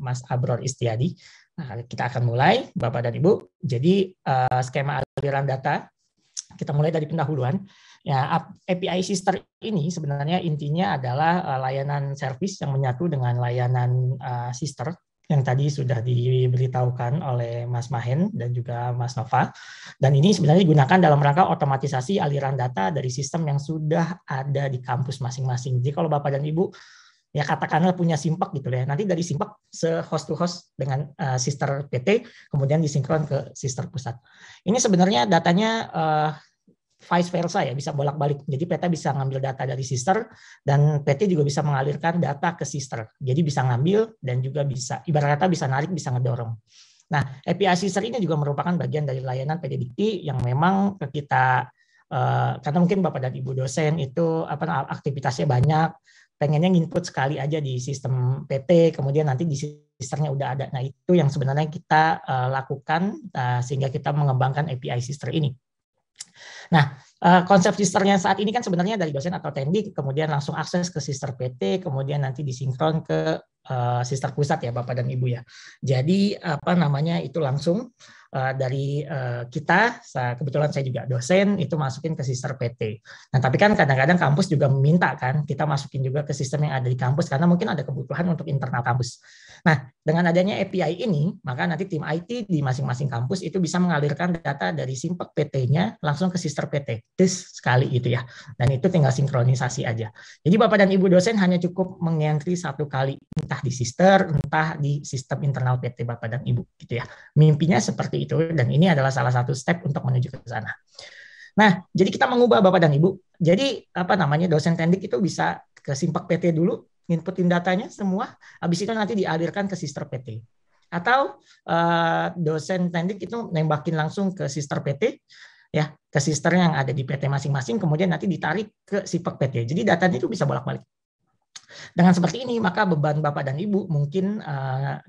Mas Abror Istiadi. Nah, kita akan mulai, Bapak dan Ibu. Jadi skema aliran data, kita mulai dari pendahuluan. Ya, API Sister ini sebenarnya intinya adalah layanan service yang menyatu dengan layanan sister yang tadi sudah diberitahukan oleh Mas Mahen dan juga Mas Nova. Dan ini sebenarnya digunakan dalam rangka otomatisasi aliran data dari sistem yang sudah ada di kampus masing-masing. Jadi kalau Bapak dan Ibu ya katakanlah punya Simpak gitu ya, nanti dari Simpak se-host to host dengan sister PT, kemudian disinkron ke sister pusat. Ini sebenarnya datanya vice versa ya, bisa bolak-balik. Jadi PT bisa ngambil data dari sister dan PT juga bisa mengalirkan data ke sister. Jadi bisa ngambil dan juga bisa ibarat kata bisa narik, bisa ngedorong. Nah, API sister ini juga merupakan bagian dari layanan PD Dikti yang memang kita karena mungkin Bapak dan Ibu dosen itu aktivitasnya banyak, pengennya nginput sekali aja di sistem PT, kemudian nanti di sisternya udah ada. Nah, itu yang sebenarnya kita lakukan sehingga kita mengembangkan API sister ini. Nah, konsep sisternya saat ini kan sebenarnya dari dosen atau tendik, kemudian langsung akses ke sister PT, kemudian nanti disinkron ke sister pusat ya Bapak dan Ibu ya. Jadi itu langsung dari kita, kebetulan saya juga dosen, itu masukin ke sister PT. Nah, tapi kan kadang-kadang kampus juga meminta kan, kita masukin juga ke sistem yang ada di kampus, karena mungkin ada kebutuhan untuk internal kampus. Nah, dengan adanya API ini, maka nanti tim IT di masing-masing kampus itu bisa mengalirkan data dari Simpak PT-nya langsung ke sister PT. Sekali gitu ya. Dan itu tinggal sinkronisasi aja. Jadi Bapak dan Ibu dosen hanya cukup mengentry satu kali, entah di sister, entah di sistem internal PT Bapak dan Ibu gitu ya. Mimpinya seperti itu, dan ini adalah salah satu step untuk menuju ke sana. Nah, jadi kita mengubah Bapak dan Ibu. Jadi dosen tendik itu bisa ke Simpak PT dulu, inputin datanya semua, habis itu nanti dialirkan ke sister PT. Atau dosen tendik itu nembakin langsung ke sister PT, ya ke sister yang ada di PT masing-masing, kemudian nanti ditarik ke Simpak PT. Jadi datanya itu bisa bolak-balik. Dengan seperti ini, maka beban Bapak dan Ibu mungkin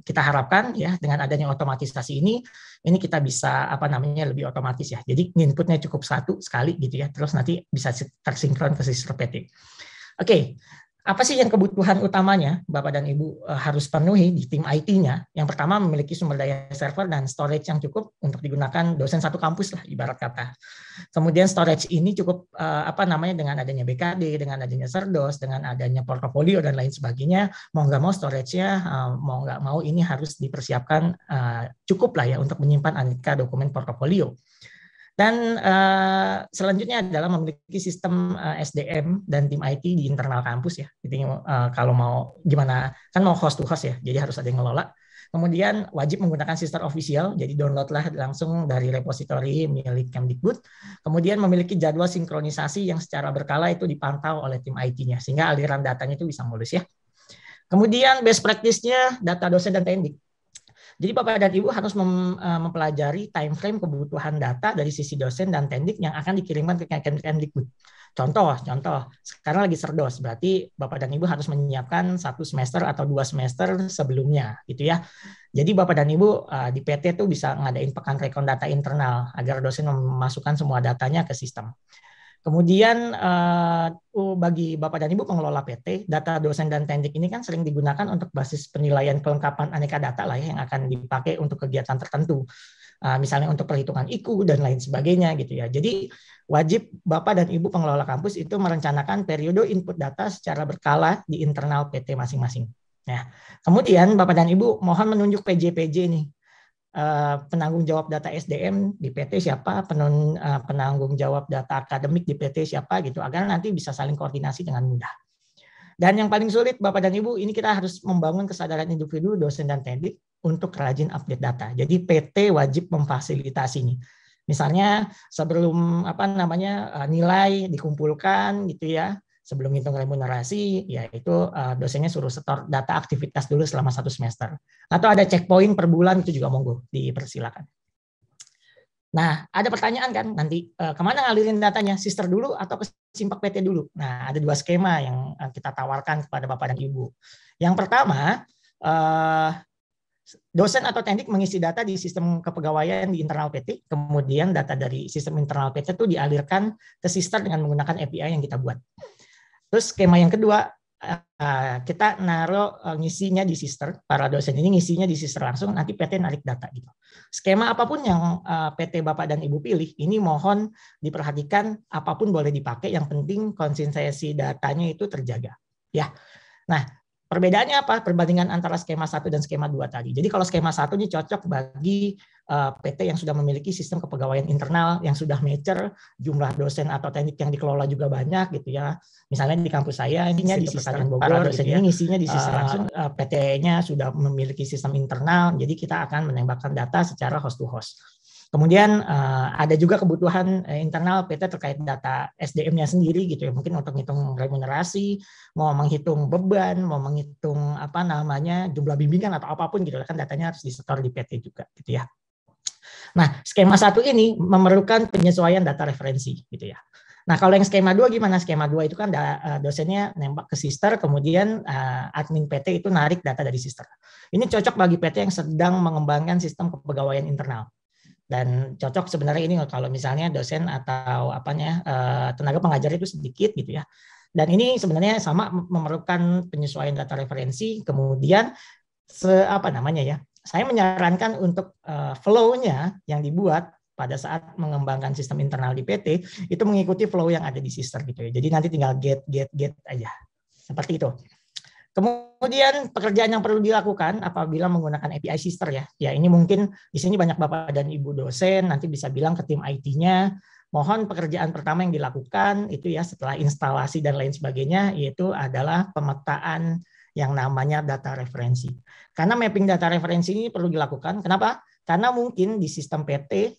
kita harapkan ya dengan adanya otomatisasi ini kita bisa lebih otomatis ya. Jadi inputnya cukup satu sekali gitu ya, terus nanti bisa tersinkron ke sister PT. Oke. Apa sih yang kebutuhan utamanya Bapak dan Ibu harus penuhi di tim IT-nya? Yang pertama, memiliki sumber daya server dan storage yang cukup untuk digunakan dosen satu kampus lah ibarat kata. Kemudian storage ini cukup dengan adanya BKD, dengan adanya Serdos, dengan adanya portofolio dan lain sebagainya, mau nggak mau storage-nya mau nggak mau ini harus dipersiapkan cukup lah ya untuk menyimpan aneka dokumen portofolio. Dan selanjutnya adalah memiliki sistem SDM dan tim IT di internal kampus ya. Jadi kalau mau gimana, kan mau host to host ya, jadi harus ada yang ngelola. Kemudian wajib menggunakan sister official, jadi downloadlah langsung dari repositori milik Kemdikbud. Kemudian memiliki jadwal sinkronisasi yang secara berkala itu dipantau oleh tim IT-nya, sehingga aliran datanya itu bisa mulus ya. Kemudian best practice-nya data dosen dan tendik. Jadi Bapak dan Ibu harus mempelajari time frame kebutuhan data dari sisi dosen dan tendik yang akan dikirimkan ke Kemdikbud. Contoh, sekarang lagi Serdos, berarti Bapak dan Ibu harus menyiapkan 1 semester atau 2 semester sebelumnya, gitu ya. Jadi Bapak dan Ibu di PT itu bisa ngadain pekan rekon data internal agar dosen memasukkan semua datanya ke sistem. Kemudian bagi Bapak dan Ibu pengelola PT, data dosen dan tendik ini kan sering digunakan untuk basis penilaian kelengkapan aneka data lah ya, yang akan dipakai untuk kegiatan tertentu. Misalnya untuk perhitungan IQ dan lain sebagainya gitu ya. Jadi wajib Bapak dan Ibu pengelola kampus itu merencanakan periode input data secara berkala di internal PT masing-masing. Nah, kemudian Bapak dan Ibu mohon menunjuk PJ nih. Penanggung jawab data SDM di PT siapa, penanggung jawab data akademik di PT siapa gitu, agar nanti bisa saling koordinasi dengan mudah. Dan yang paling sulit Bapak dan Ibu, ini kita harus membangun kesadaran individu, dosen dan tendik untuk rajin update data. Jadi PT wajib memfasilitasi ini. Misalnya sebelum nilai dikumpulkan gitu ya, sebelum hitung remunerasi, yaitu dosennya suruh setor data aktivitas dulu selama 1 semester. Atau ada checkpoint per bulan, itu juga monggo, dipersilakan. Nah, ada pertanyaan kan nanti, kemana ngalirin datanya? Sister dulu atau ke Simpak PT dulu? Nah, ada 2 skema yang kita tawarkan kepada Bapak dan Ibu. Yang pertama, dosen atau tendik mengisi data di sistem kepegawaian di internal PT, kemudian data dari sistem internal PT itu dialirkan ke sister dengan menggunakan API yang kita buat. Terus skema yang kedua, kita naruh ngisinya di sister, para dosen ini ngisinya di sister langsung, nanti PT narik data gitu. Skema apapun yang PT Bapak dan Ibu pilih, ini mohon diperhatikan, apapun boleh dipakai, yang penting konsistensi datanya itu terjaga. Ya. Nah, perbedaannya apa? Perbandingan antara skema 1 dan skema 2 tadi. Jadi kalau skema 1 ini cocok bagi PT yang sudah memiliki sistem kepegawaian internal yang sudah mature, jumlah dosen atau teknik yang dikelola juga banyak gitu ya. Misalnya di kampus saya ininya di sistem Bogor, dosen gitu ya. Ini ngisinya di sistem langsung, PT-nya sudah memiliki sistem internal, jadi kita akan menembakkan data secara host to host. Kemudian ada juga kebutuhan internal PT terkait data SDM-nya sendiri gitu ya, mungkin untuk menghitung remunerasi, mau menghitung beban, mau menghitung apa namanya jumlah bimbingan atau apapun gitu kan, datanya harus disetor di PT juga gitu ya. Nah, skema 1 ini memerlukan penyesuaian data referensi gitu ya. Nah, kalau yang skema 2 gimana? Skema 2 itu kan dosennya nembak ke sister, kemudian admin PT itu narik data dari sister. Ini cocok bagi PT yang sedang mengembangkan sistem kepegawaian internal. Dan cocok sebenarnya ini kalau misalnya dosen atau tenaga pengajar itu sedikit gitu ya. Dan ini sebenarnya sama memerlukan penyesuaian data referensi, kemudian saya menyarankan untuk flow-nya yang dibuat pada saat mengembangkan sistem internal di PT itu mengikuti flow yang ada di sister gitu ya. Jadi nanti tinggal get aja. Seperti itu. Kemudian pekerjaan yang perlu dilakukan apabila menggunakan API sister ya. Ya ini mungkin di sini banyak Bapak dan Ibu dosen, nanti bisa bilang ke tim IT-nya, mohon pekerjaan pertama yang dilakukan itu ya setelah instalasi dan lain sebagainya, yaitu adalah pemetaan yang namanya data referensi. Karena mapping data referensi ini perlu dilakukan. Kenapa? Karena mungkin di sistem PT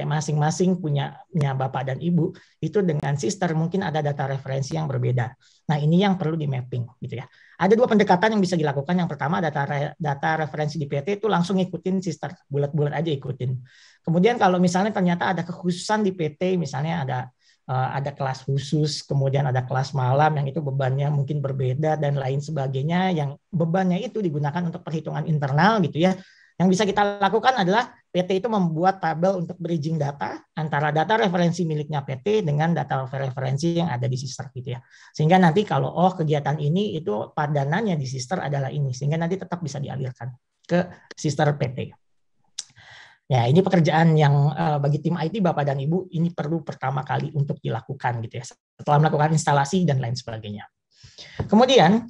masing-masing punya Bapak dan Ibu, itu dengan sister mungkin ada data referensi yang berbeda. Nah, ini yang perlu di mapping gitu ya. Ada dua pendekatan yang bisa dilakukan. Yang pertama, data referensi di PT itu langsung ikutin sister, bulat-bulat aja ikutin. Kemudian kalau misalnya ternyata ada kekhususan di PT, misalnya ada kelas khusus, kemudian ada kelas malam yang itu bebannya mungkin berbeda dan lain sebagainya, yang bebannya itu digunakan untuk perhitungan internal gitu ya. Yang bisa kita lakukan adalah PT itu membuat tabel untuk bridging data antara data referensi miliknya PT dengan data referensi yang ada di sister gitu ya. Sehingga nanti kalau kegiatan ini itu padanannya di sister adalah ini, sehingga nanti tetap bisa dialirkan ke sister PT. Ya, ini pekerjaan yang bagi tim IT Bapak dan Ibu ini perlu pertama kali untuk dilakukan gitu ya. Setelah melakukan instalasi dan lain sebagainya. Kemudian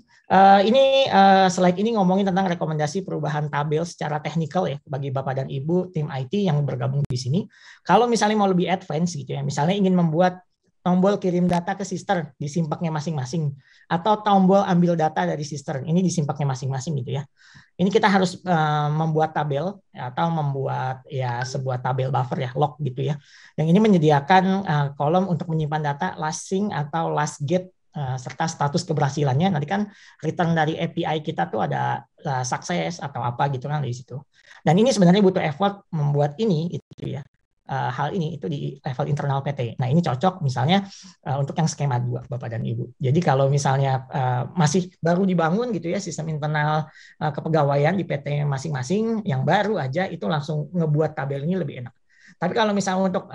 slide ini ngomongin tentang rekomendasi perubahan tabel secara teknikal ya bagi Bapak dan Ibu tim IT yang bergabung di sini. Kalau misalnya mau lebih advance gitu ya, misalnya ingin membuat tombol kirim data ke sister di simpaknya masing-masing atau tombol ambil data dari sister ini di simpaknya masing-masing gitu ya. Ini kita harus membuat tabel atau membuat ya sebuah tabel buffer ya, log gitu ya. Yang ini menyediakan kolom untuk menyimpan data last sync atau last get serta status keberhasilannya. Nanti kan return dari API kita tuh ada sukses atau apa gitu kan di situ. Dan ini sebenarnya butuh effort membuat ini itu ya. Hal ini itu di level internal PT. Nah, ini cocok misalnya untuk yang skema 2 Bapak dan Ibu. Jadi kalau misalnya masih baru dibangun gitu ya sistem internal kepegawaian di PT masing-masing yang baru aja itu langsung ngebuat tabel ini lebih enak. Tapi kalau misalnya untuk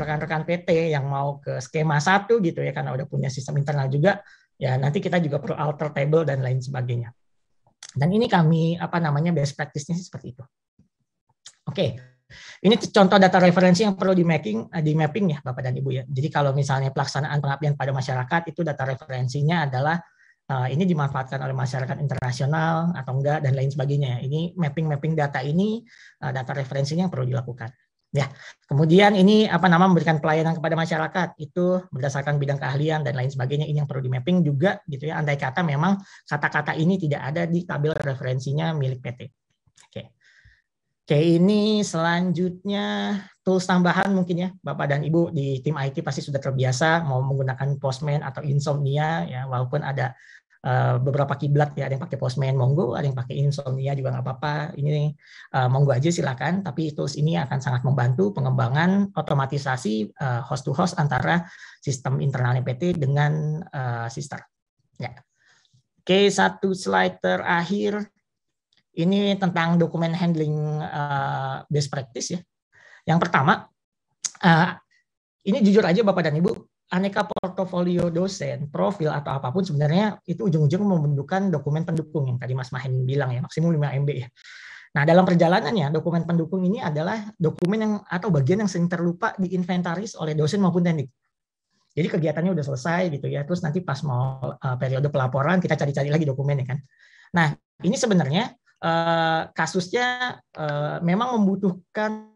rekan-rekan PT yang mau ke skema 1 gitu ya, karena udah punya sistem internal juga, ya nanti kita juga perlu alter table dan lain sebagainya. Dan ini kami best practice-nya seperti itu. Oke. Ini contoh data referensi yang perlu di mapping ya Bapak dan Ibu ya. Jadi kalau misalnya pelaksanaan pengabdian pada masyarakat itu data referensinya adalah ini dimanfaatkan oleh masyarakat internasional atau enggak dan lain sebagainya. Ini mapping data ini data referensinya yang perlu dilakukan. Ya, kemudian ini memberikan pelayanan kepada masyarakat itu berdasarkan bidang keahlian dan lain sebagainya, ini yang perlu di mapping juga gitu ya. Andai kata memang kata-kata ini tidak ada di tabel referensinya milik PT. Oke, ini selanjutnya tools tambahan mungkin ya Bapak dan Ibu di tim IT pasti sudah terbiasa mau menggunakan Postman atau Insomnia ya, walaupun ada beberapa kiblat ya, ada yang pakai Postman monggo, ada yang pakai Insomnia juga nggak apa-apa. Ini monggo aja silakan, tapi tools ini akan sangat membantu pengembangan otomatisasi host to host antara sistem internalnya PT dengan sister. Ya. Oke, satu slide terakhir. Ini tentang dokumen handling best practice ya. Yang pertama, ini jujur aja Bapak dan Ibu, aneka portofolio dosen, profil atau apapun sebenarnya itu ujung-ujung membentukkan dokumen pendukung yang tadi Mas Mahen bilang ya, maksimum 5 MB ya. Nah, dalam perjalanannya dokumen pendukung ini adalah dokumen yang atau bagian yang sering terlupa diinventaris oleh dosen maupun teknik. Jadi kegiatannya udah selesai gitu ya, terus nanti pas mau periode pelaporan kita cari-cari lagi dokumennya kan. Nah, ini sebenarnya kasusnya memang membutuhkan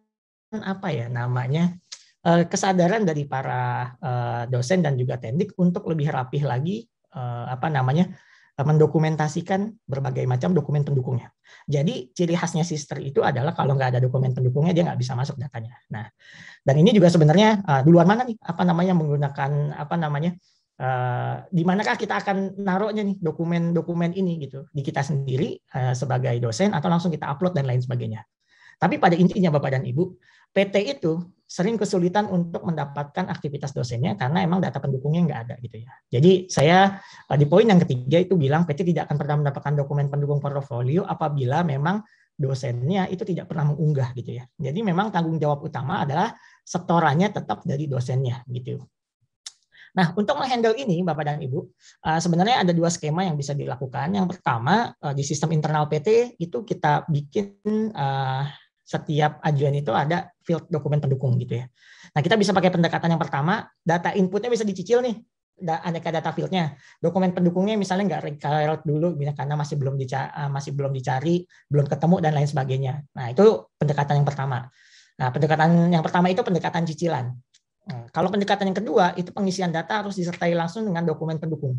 apa ya namanya kesadaran dari para dosen dan juga teknik untuk lebih rapih lagi apa namanya mendokumentasikan berbagai macam dokumen pendukungnya. Jadi ciri khasnya Sister itu adalah kalau nggak ada dokumen pendukungnya dia nggak bisa masuk datanya. Nah, dan ini juga sebenarnya duluan mana nih apa namanya menggunakan apa namanya di manakah kita akan naruhnya nih dokumen-dokumen ini gitu di kita sendiri sebagai dosen atau langsung kita upload dan lain sebagainya. Tapi pada intinya Bapak dan Ibu, PT itu sering kesulitan untuk mendapatkan aktivitas dosennya karena emang data pendukungnya nggak ada gitu ya. Jadi saya di poin yang ketiga itu bilang PT tidak akan pernah mendapatkan dokumen pendukung portofolio apabila memang dosennya itu tidak pernah mengunggah gitu ya. Jadi memang tanggung jawab utama adalah setorannya tetap dari dosennya gitu. Nah, untuk menghandle ini, Bapak dan Ibu, sebenarnya ada dua skema yang bisa dilakukan. Yang pertama, di sistem internal PT itu kita bikin setiap ajuan itu ada field dokumen pendukung gitu ya. Nah, kita bisa pakai pendekatan yang pertama, data inputnya bisa dicicil nih, aneka data fieldnya. Dokumen pendukungnya misalnya nggak required dulu, karena masih belum dicari, belum ketemu dan lain sebagainya. Nah, itu pendekatan yang pertama. Nah, pendekatan yang pertama itu pendekatan cicilan. Kalau pendekatan yang kedua, itu pengisian data harus disertai langsung dengan dokumen pendukung.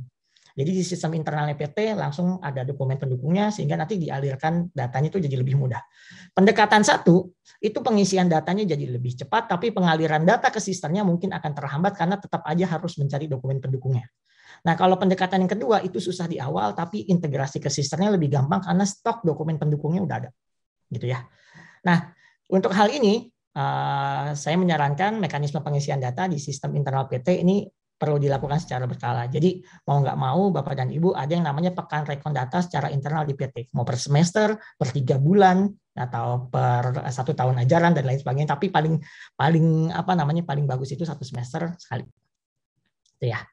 Jadi di sistem internal PT langsung ada dokumen pendukungnya sehingga nanti dialirkan datanya itu jadi lebih mudah. Pendekatan satu, itu pengisian datanya jadi lebih cepat, tapi pengaliran data ke sistemnya mungkin akan terhambat karena tetap aja harus mencari dokumen pendukungnya. Nah, kalau pendekatan yang kedua itu susah di awal, tapi integrasi ke sistemnya lebih gampang karena stok dokumen pendukungnya udah ada. Gitu ya. Nah, untuk hal ini, saya menyarankan mekanisme pengisian data di sistem internal PT ini perlu dilakukan secara berkala. Jadi mau nggak mau Bapak dan Ibu ada yang namanya pekan rekon data secara internal di PT. Mau per semester, per 3 bulan, atau per 1 tahun ajaran dan lain sebagainya. Tapi paling apa namanya paling bagus itu 1 semester sekali. Itu ya.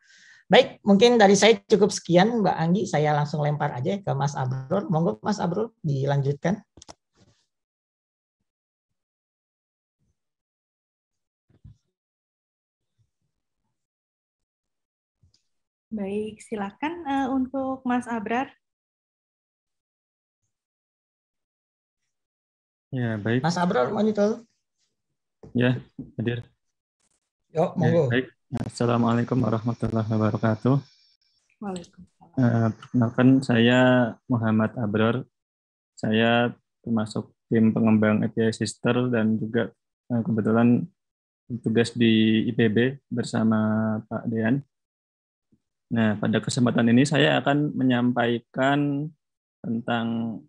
Baik, mungkin dari saya cukup sekian Mbak Anggi. Saya langsung lempar aja ke Mas Abrul. Monggo Mas Abrul dilanjutkan. Baik, silakan untuk Mas Abrar. Ya, baik. Mas Abrul, monitor. Ya, hadir. Yuk, monggo. Ya, baik. Assalamualaikum warahmatullahi wabarakatuh. Waalaikumsalam. Perkenalkan, saya Muhammad Abrar. Saya termasuk tim pengembang API Sister dan juga kebetulan tugas di IPB bersama Pak Dean. Nah, pada kesempatan ini saya akan menyampaikan tentang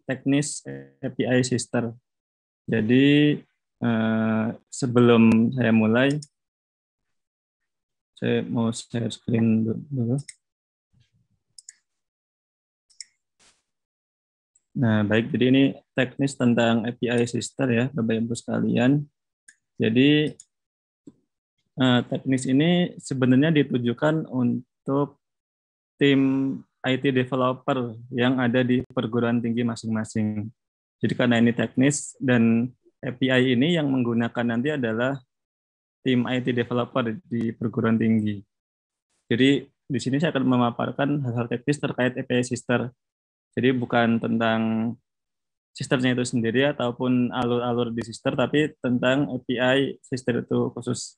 teknis API Sister. Jadi, sebelum saya mulai, saya mau share screen dulu. Nah, baik. Jadi ini teknis tentang API Sister ya, Bapak Ibu sekalian. Jadi, teknis ini sebenarnya ditujukan untuk tim IT developer yang ada di perguruan tinggi masing-masing. Jadi karena ini teknis dan API ini yang menggunakan nanti adalah tim IT developer di perguruan tinggi. Jadi di sini saya akan memaparkan hal-hal teknis terkait API Sister. Jadi bukan tentang sisternya itu sendiri ataupun alur-alur di sister, tapi tentang API sister itu khusus.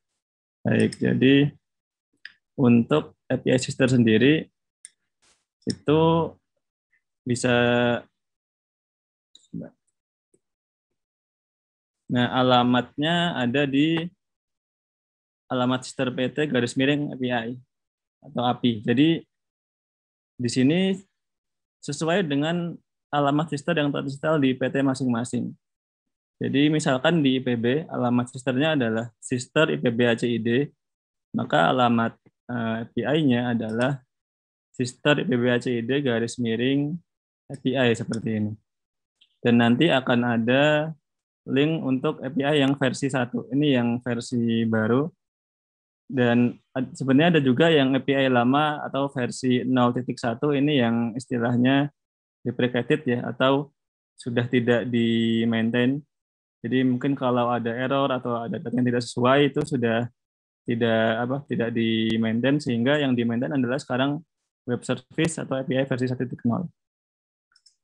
Baik, jadi untuk API sister sendiri itu bisa, nah alamatnya ada di alamat sister PT /API atau API. Jadi di sini sesuai dengan alamat sister yang terinstall di PT masing-masing. Jadi misalkan di IPB alamat sisternya adalah sister IPB HCID, maka alamat API-nya adalah sister IPB HCID /API seperti ini. Dan nanti akan ada link untuk API yang versi 1. Ini yang versi baru. Dan sebenarnya ada juga yang API lama atau versi 0.1 ini yang istilahnya deprecated ya, atau sudah tidak di-maintain. Jadi mungkin kalau ada error atau ada data yang tidak sesuai itu sudah tidak di-maintain, sehingga yang di-maintain adalah sekarang web service atau API versi 1.0.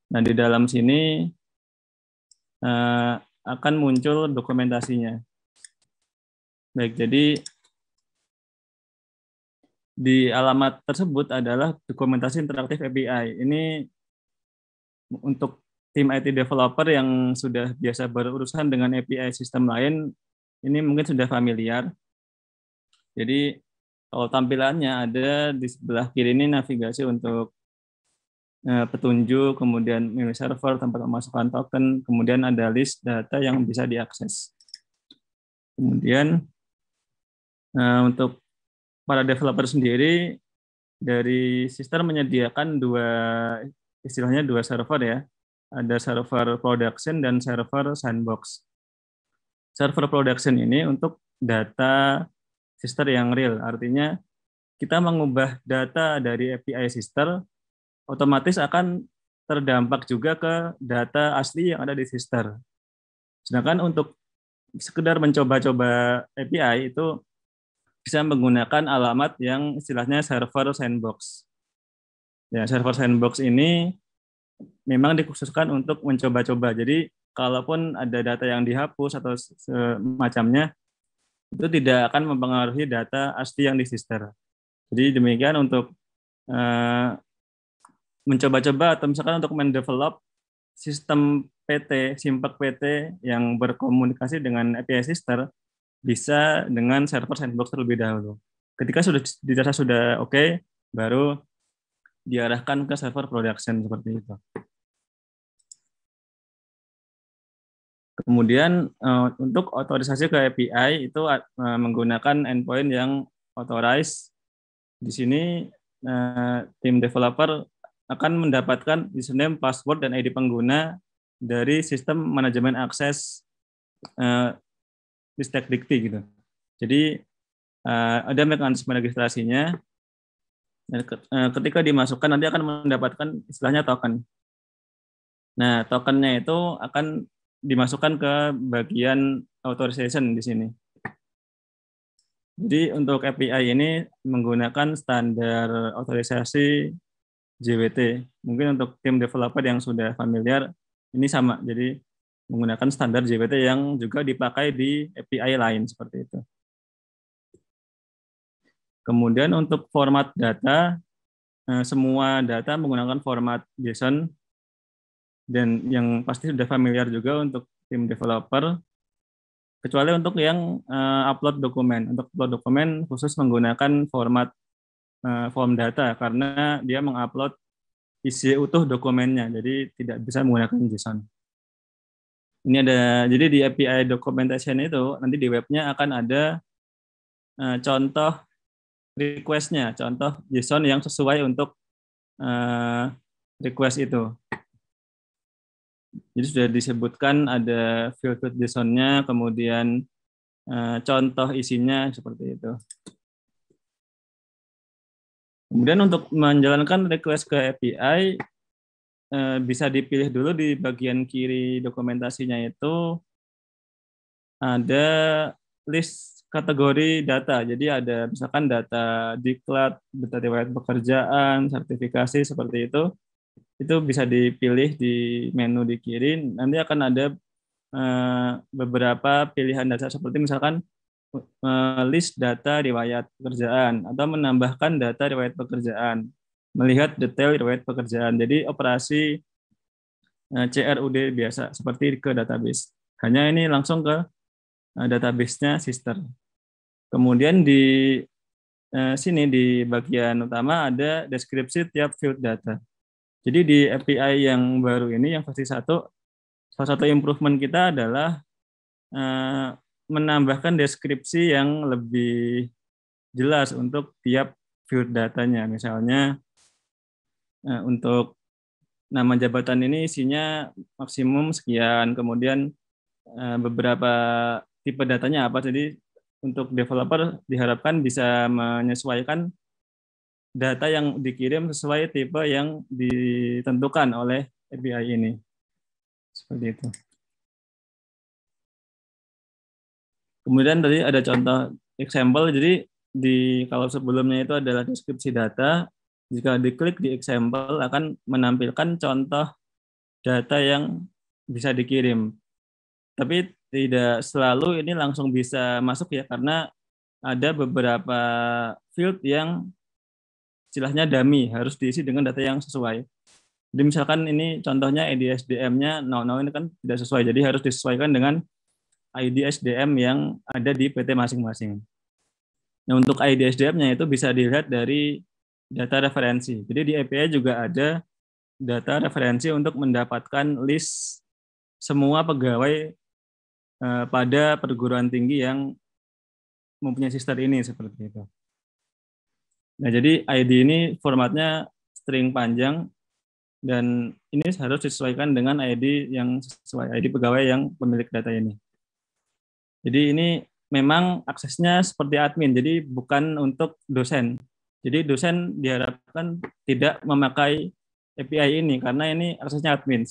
Nah, di dalam sini akan muncul dokumentasinya. Baik, jadi di alamat tersebut adalah dokumentasi interaktif API. Ini untuk tim IT developer yang sudah biasa berurusan dengan API sistem lain, ini mungkin sudah familiar. Jadi kalau tampilannya ada di sebelah kiri ini navigasi untuk petunjuk, kemudian milih server, tempat memasukkan token, kemudian ada list data yang bisa diakses. Kemudian untuk para developer sendiri, dari Sister menyediakan istilahnya dua server ya. Ada server production dan server sandbox. Server production ini untuk data Sister yang real, artinya kita mengubah data dari API Sister, otomatis akan terdampak juga ke data asli yang ada di Sister. Sedangkan untuk sekedar mencoba-coba API itu bisa menggunakan alamat yang istilahnya server sandbox. Ya, server sandbox ini memang dikhususkan untuk mencoba-coba. Jadi, kalaupun ada data yang dihapus atau semacamnya, itu tidak akan mempengaruhi data asli yang di Sister. Jadi, demikian untuk mencoba-coba atau misalkan untuk mendevelop sistem PT, Simpek PT yang berkomunikasi dengan API Sister, bisa dengan server sandbox terlebih dahulu. Ketika sudah dirasa sudah oke, baru diarahkan ke server production seperti itu. Kemudian untuk otorisasi ke API itu menggunakan endpoint yang authorized. Di sini tim developer akan mendapatkan username, password, dan ID pengguna dari sistem manajemen akses Ristek Dikti gitu. Jadi ada mekanisme registrasinya. Dan ketika dimasukkan nanti akan mendapatkan istilahnya token. Nah, tokennya itu akan dimasukkan ke bagian authorization di sini. Jadi untuk API ini menggunakan standar authorizasi JWT. Mungkin untuk tim developer yang sudah familiar ini sama. Jadi menggunakan standar JWT yang juga dipakai di API lain seperti itu. Kemudian untuk format data, semua data menggunakan format JSON, dan yang pasti sudah familiar juga untuk tim developer, kecuali untuk yang upload dokumen. Untuk upload dokumen khusus menggunakan format form data, karena dia mengupload isi utuh dokumennya, jadi tidak bisa menggunakan JSON. Ini ada, jadi di API documentation itu nanti di webnya akan ada contoh request-nya, contoh JSON yang sesuai untuk request itu. Jadi sudah disebutkan ada field JSON-nya, kemudian contoh isinya seperti itu. Kemudian untuk menjalankan request ke API, bisa dipilih dulu di bagian kiri dokumentasinya itu ada list kategori data. Jadi ada misalkan data diklat, data riwayat pekerjaan, sertifikasi seperti itu. Itu bisa dipilih di menu di kiri. Nanti akan ada beberapa pilihan data seperti misalkan list data riwayat pekerjaan atau menambahkan data riwayat pekerjaan, melihat detail riwayat pekerjaan. Jadi operasi CRUD biasa seperti ke database. Hanya ini langsung ke database-nya Sister. Kemudian di sini di bagian utama ada deskripsi tiap field data. Jadi di API yang baru ini, yang versi 1, salah satu improvement kita adalah menambahkan deskripsi yang lebih jelas untuk tiap field datanya. Misalnya untuk nama jabatan ini isinya maksimum sekian, kemudian beberapa tipe datanya apa. Jadi untuk developer diharapkan bisa menyesuaikan data yang dikirim sesuai tipe yang ditentukan oleh API ini. Seperti itu. Kemudian tadi ada contoh example, jadi kalau sebelumnya itu adalah deskripsi data, jika diklik di example akan menampilkan contoh data yang bisa dikirim. Tapi tidak selalu ini langsung bisa masuk ya, karena ada beberapa field yang istilahnya dummy, harus diisi dengan data yang sesuai. Jadi misalkan ini contohnya ID SDM-nya ini kan tidak sesuai, jadi harus disesuaikan dengan ID SDM yang ada di PT masing-masing. Nah, untuk ID SDM-nya itu bisa dilihat dari data referensi. Jadi di API juga ada data referensi untuk mendapatkan list semua pegawai pada perguruan tinggi yang mempunyai sister ini, seperti itu. Nah, jadi ID ini formatnya string panjang dan ini harus disesuaikan dengan ID yang sesuai, ID pegawai yang pemilik data ini. Jadi ini memang aksesnya seperti admin, jadi bukan untuk dosen. Jadi dosen diharapkan tidak memakai API ini karena ini aksesnya admin.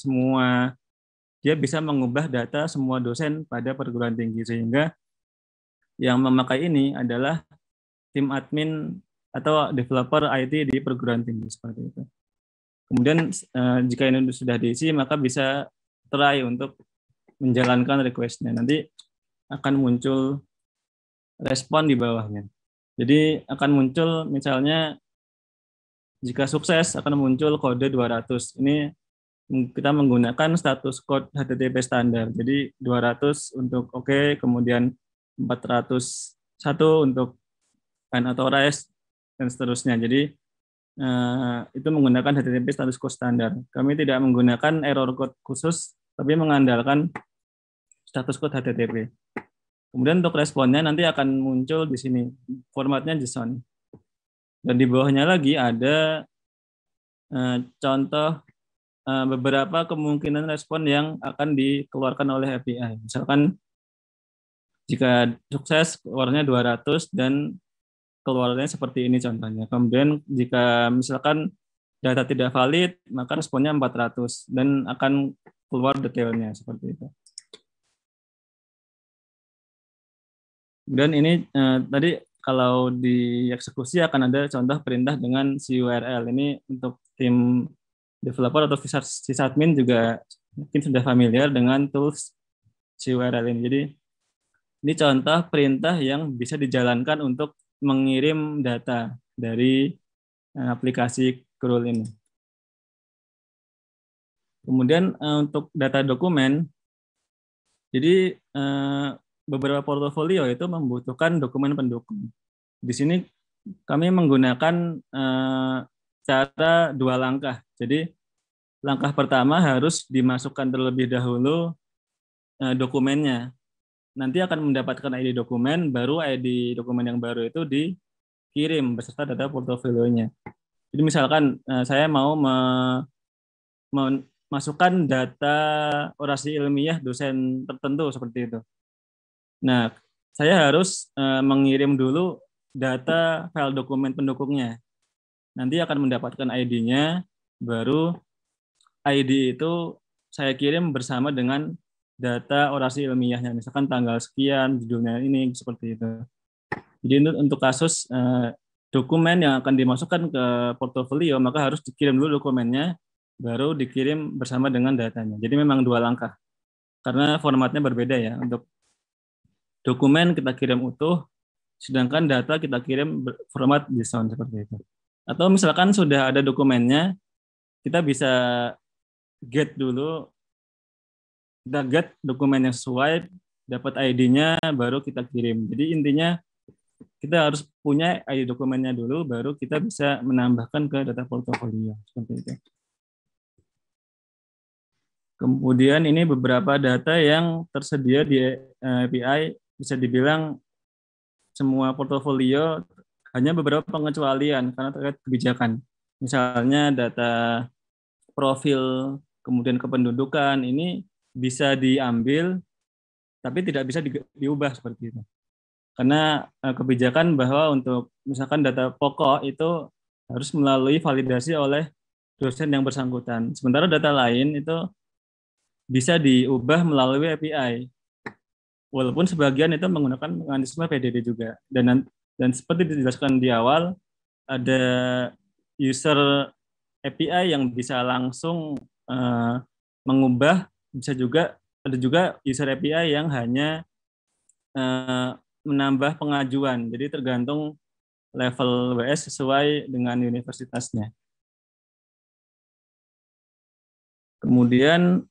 Dia bisa mengubah data semua dosen pada perguruan tinggi, sehingga yang memakai ini adalah tim admin atau developer IT di perguruan tinggi, seperti itu. Kemudian jika ini sudah diisi, maka bisa try untuk menjalankan request-nya. Nanti akan muncul respon di bawahnya. Jadi akan muncul misalnya jika sukses akan muncul kode 200. Ini kita menggunakan status code HTTP standar. Jadi 200 untuk oke, kemudian 401 untuk unauthorized dan seterusnya. Jadi itu menggunakan HTTP status code standar. Kami tidak menggunakan error code khusus, tapi mengandalkan status code HTTP. Kemudian untuk responnya nanti akan muncul di sini, formatnya JSON. Dan di bawahnya lagi ada contoh beberapa kemungkinan respon yang akan dikeluarkan oleh API. Misalkan jika sukses keluarnya 200 dan keluarnya seperti ini contohnya. Kemudian jika misalkan data tidak valid, maka responnya 400 dan akan keluar detailnya seperti itu. Kemudian ini tadi kalau dieksekusi akan ada contoh perintah dengan CURL. Ini untuk tim developer atau sysadmin juga mungkin sudah familiar dengan tools CURL ini. Jadi ini contoh perintah yang bisa dijalankan untuk mengirim data dari aplikasi Curl ini. Kemudian untuk data dokumen, jadi beberapa portofolio itu membutuhkan dokumen pendukung. Di sini kami menggunakan cara 2 langkah. Jadi langkah pertama harus dimasukkan terlebih dahulu dokumennya. Nanti akan mendapatkan ID dokumen, baru ID dokumen yang baru itu dikirim beserta data portofolionya. Jadi misalkan saya mau memasukkan data orasi ilmiah dosen tertentu seperti itu. Nah, saya harus mengirim dulu data file dokumen pendukungnya. Nanti akan mendapatkan ID-nya, baru ID itu saya kirim bersama dengan data orasi ilmiahnya. Misalkan tanggal sekian, judulnya ini, seperti itu. Jadi untuk kasus dokumen yang akan dimasukkan ke portofolio, maka harus dikirim dulu dokumennya, baru dikirim bersama dengan datanya. Jadi memang 2 langkah. Karena formatnya berbeda ya. Untuk dokumen kita kirim utuh, sedangkan data kita kirim format JSON seperti itu. Atau misalkan sudah ada dokumennya, kita bisa get dulu, kita get dokumen yang sesuai, dapat ID-nya, baru kita kirim. Jadi intinya kita harus punya ID dokumennya dulu, baru kita bisa menambahkan ke data portofolio seperti itu. Kemudian ini beberapa data yang tersedia di API. Bisa dibilang semua portofolio, hanya beberapa pengecualian karena terkait kebijakan. Misalnya data profil, kemudian kependudukan, ini bisa diambil, tapi tidak bisa diubah seperti itu. karena kebijakan bahwa untuk misalkan data pokok itu harus melalui validasi oleh dosen yang bersangkutan. Sementara data lain itu bisa diubah melalui API. Walaupun sebagian itu menggunakan mekanisme PDD juga. Dan seperti dijelaskan di awal, ada user API yang bisa langsung mengubah, ada juga user API yang hanya menambah pengajuan. Jadi tergantung level WS sesuai dengan universitasnya. Kemudian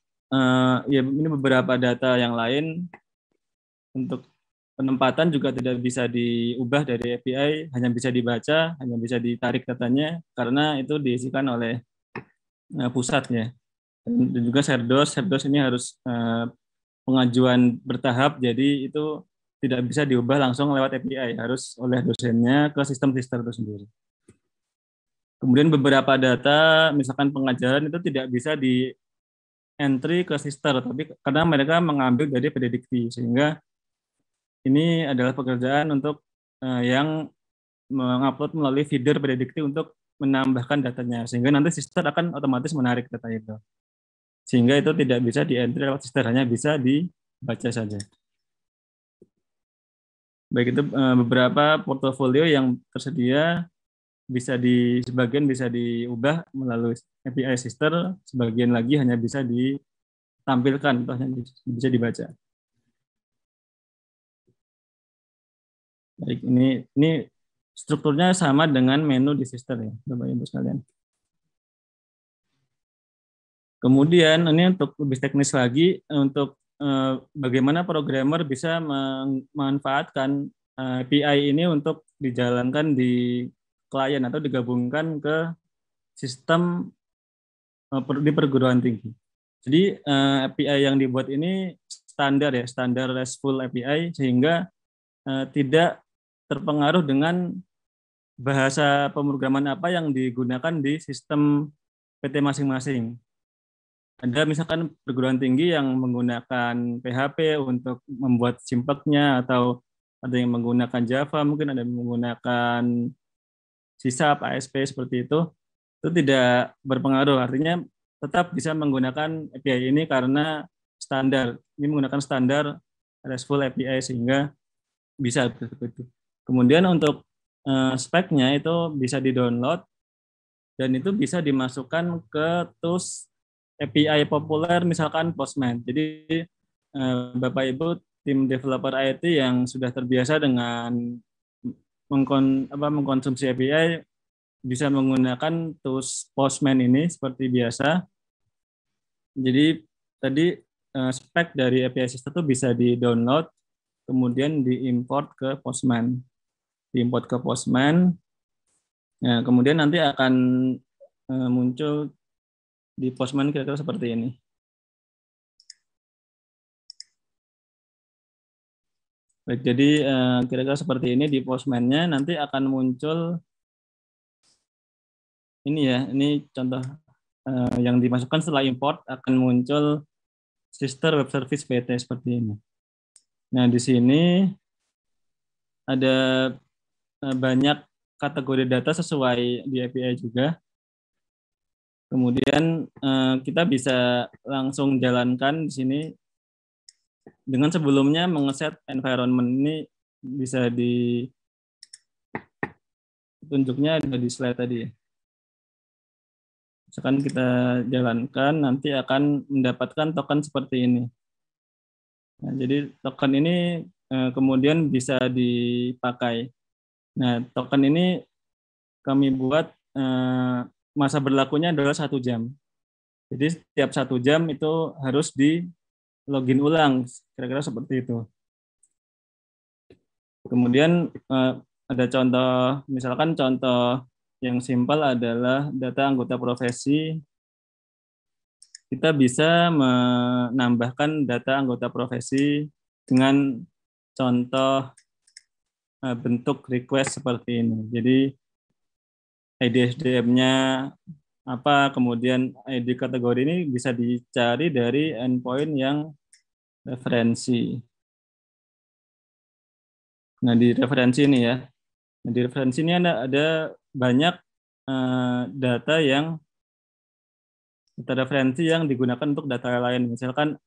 ya ini beberapa data yang lain untuk penempatan juga tidak bisa diubah dari API, hanya bisa dibaca, hanya bisa ditarik datanya karena itu diisikan oleh pusatnya. Dan juga Serdos ini harus pengajuan bertahap, jadi itu tidak bisa diubah langsung lewat API, harus oleh dosennya ke sistem sister itu sendiri. Kemudian beberapa data, misalkan pengajaran itu tidak bisa di entry ke sister, tapi karena mereka mengambil dari Pedidikti, sehingga ini adalah pekerjaan untuk yang mengupload melalui feeder Pedidikti untuk menambahkan datanya, sehingga nanti sister akan otomatis menarik data itu. Sehingga itu tidak bisa di-entry lewat sister, hanya bisa dibaca saja. Baik, itu beberapa portofolio yang tersedia, sebagian bisa diubah melalui API sister, sebagian lagi hanya bisa ditampilkan, atau hanya bisa dibaca. Baik, ini strukturnya sama dengan menu di sister ya, Bapak Ibu sekalian. Kemudian ini untuk lebih teknis lagi, untuk bagaimana programmer bisa memanfaatkan API ini untuk dijalankan di klien atau digabungkan ke sistem di perguruan tinggi. Jadi API yang dibuat ini standar ya, standar RESTful API, sehingga tidak terpengaruh dengan bahasa pemrograman apa yang digunakan di sistem PT masing-masing. Ada misalkan perguruan tinggi yang menggunakan PHP untuk membuat simpeknya, atau ada yang menggunakan Java, mungkin ada yang menggunakan C#, ASP seperti itu tidak berpengaruh. Artinya tetap bisa menggunakan API ini karena standar. Ini menggunakan standar RESTful API sehingga bisa seperti itu. Kemudian untuk speknya itu bisa di-download dan itu bisa dimasukkan ke tools API populer, misalkan Postman. Jadi Bapak Ibu tim developer IT yang sudah terbiasa dengan mengkonsumsi API bisa menggunakan tools Postman ini seperti biasa. Jadi tadi spek dari API system itu bisa di-download, kemudian diimport ke Postman. Diimport ke Postman. Nah, kemudian nanti akan muncul di Postman kira-kira seperti ini. Baik, jadi kira-kira seperti ini di Postman-nya, nanti akan muncul ini ya, ini contoh yang dimasukkan setelah import akan muncul sister web service PT seperti ini. Nah, di sini ada banyak kategori data sesuai di API juga. Kemudian kita bisa langsung jalankan di sini dengan sebelumnya mengeset environment. Ini bisa ditunjuknya ada di slide tadi ya. Misalkan kita jalankan, nanti akan mendapatkan token seperti ini. Nah, jadi token ini kemudian bisa dipakai. Nah, token ini kami buat masa berlakunya adalah 1 jam. Jadi setiap 1 jam itu harus di login ulang, kira-kira seperti itu. Kemudian ada contoh, misalkan contoh yang simpel adalah data anggota profesi. Kita bisa menambahkan data anggota profesi dengan contoh bentuk request seperti ini. Jadi ID SDM-nya apa, kemudian ID kategori ini bisa dicari dari endpoint yang referensi. Nah, di referensi ini ya. Nah, di referensi ini ada banyak data referensi yang digunakan untuk data lain. Misalkan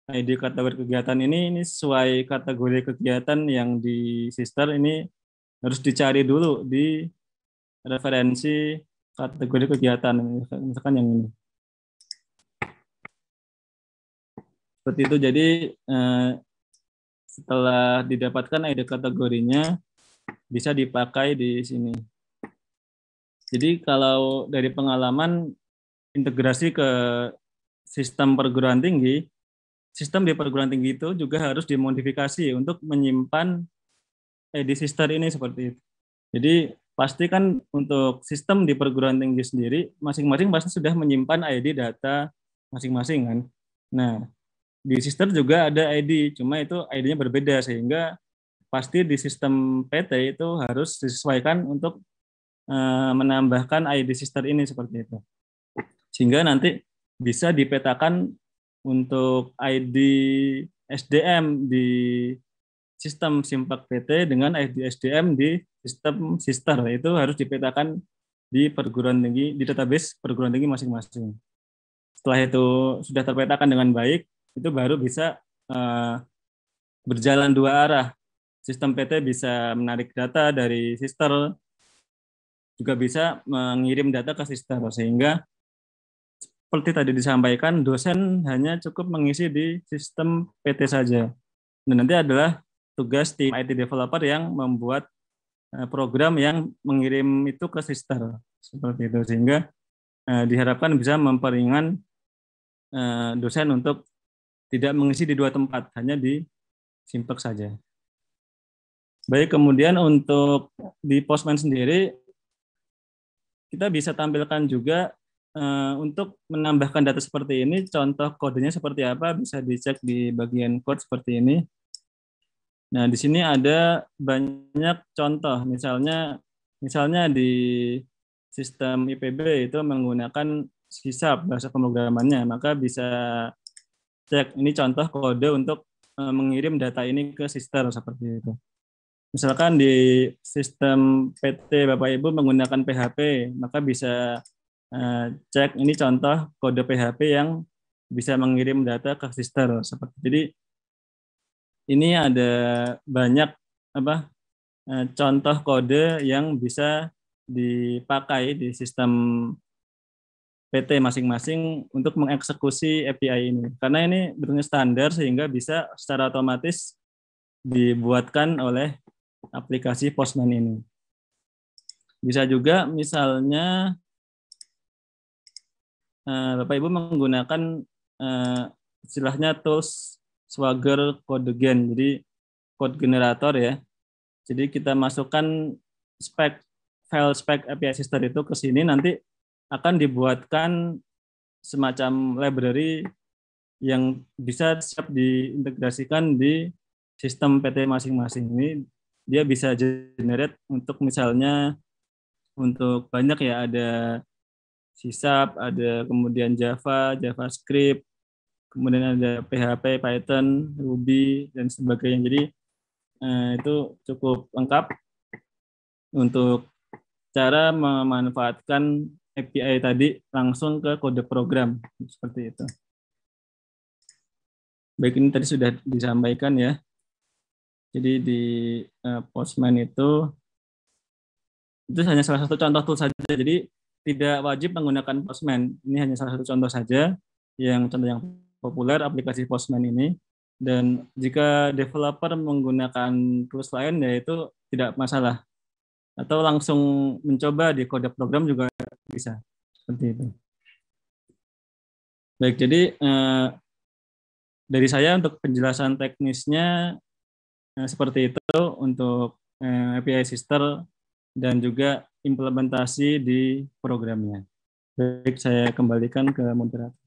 ID kategori kegiatan ini sesuai kategori kegiatan yang di Sister, ini harus dicari dulu di referensi kategori kegiatan. Misalkan yang ini. Seperti itu. Jadi setelah didapatkan ID kategorinya bisa dipakai di sini. Jadi kalau dari pengalaman integrasi ke sistem perguruan tinggi, sistem di perguruan tinggi itu juga harus dimodifikasi untuk menyimpan ID Sister ini seperti itu. Jadi pasti kan untuk sistem di perguruan tinggi sendiri, masing-masing pasti sudah menyimpan ID data masing-masing kan. Nah, di Sister juga ada ID, cuma itu ID-nya berbeda, sehingga pasti di sistem PT itu harus disesuaikan untuk menambahkan ID Sister ini seperti itu. Sehingga nanti bisa dipetakan untuk ID SDM di sistem Simpak PT dengan ID SDM di sistem Sister. Itu harus dipetakan di perguruan tinggi, di database perguruan tinggi masing-masing. Setelah itu sudah terpetakan dengan baik, itu baru bisa berjalan dua arah. Sistem PT bisa menarik data dari Sister, juga bisa mengirim data ke Sister, sehingga seperti tadi disampaikan, dosen hanya cukup mengisi di sistem PT saja. Dan nanti adalah tugas tim IT developer yang membuat program yang mengirim itu ke Sister, seperti itu, sehingga diharapkan bisa memperingan dosen untuk tidak mengisi di dua tempat, hanya di Simpak saja. Baik, kemudian untuk di Postman sendiri, kita bisa tampilkan juga untuk menambahkan data seperti ini, contoh kodenya seperti apa, bisa dicek di bagian code seperti ini. Nah, di sini ada banyak contoh, misalnya di sistem IPB itu menggunakan C# bahasa pemrogramannya, maka bisa cek ini contoh kode untuk mengirim data ini ke Sister seperti itu. Misalkan di sistem PT Bapak Ibu menggunakan PHP, maka bisa cek ini contoh kode PHP yang bisa mengirim data ke Sister seperti. Jadi ini ada banyak contoh kode yang bisa dipakai di sistem PT masing-masing untuk mengeksekusi API ini. Karena ini bentuknya standar sehingga bisa secara otomatis dibuatkan oleh aplikasi Postman ini. Bisa juga misalnya Bapak Ibu menggunakan istilahnya tools Swagger Code Gen, jadi code generator ya. Jadi kita masukkan file spek API Sister itu ke sini, nanti akan dibuatkan semacam library yang bisa siap diintegrasikan di sistem PT masing-masing. Ini dia bisa generate untuk misalnya untuk banyak ya, ada C#, ada kemudian Java, JavaScript, kemudian ada PHP, Python, Ruby, dan sebagainya. Jadi itu cukup lengkap untuk cara memanfaatkan API tadi langsung ke kode program, seperti itu. Baik, ini tadi sudah disampaikan ya. Jadi di Postman itu hanya salah satu contoh tool saja. Jadi tidak wajib menggunakan Postman. Ini hanya salah satu contoh saja, contoh yang populer aplikasi Postman ini. Dan jika developer menggunakan tools lain, ya itu tidak masalah. Atau langsung mencoba di kode program juga bisa. Seperti itu. Baik, jadi dari saya untuk penjelasan teknisnya seperti itu untuk API Sister dan juga implementasi di programnya. Baik, saya kembalikan ke moderator.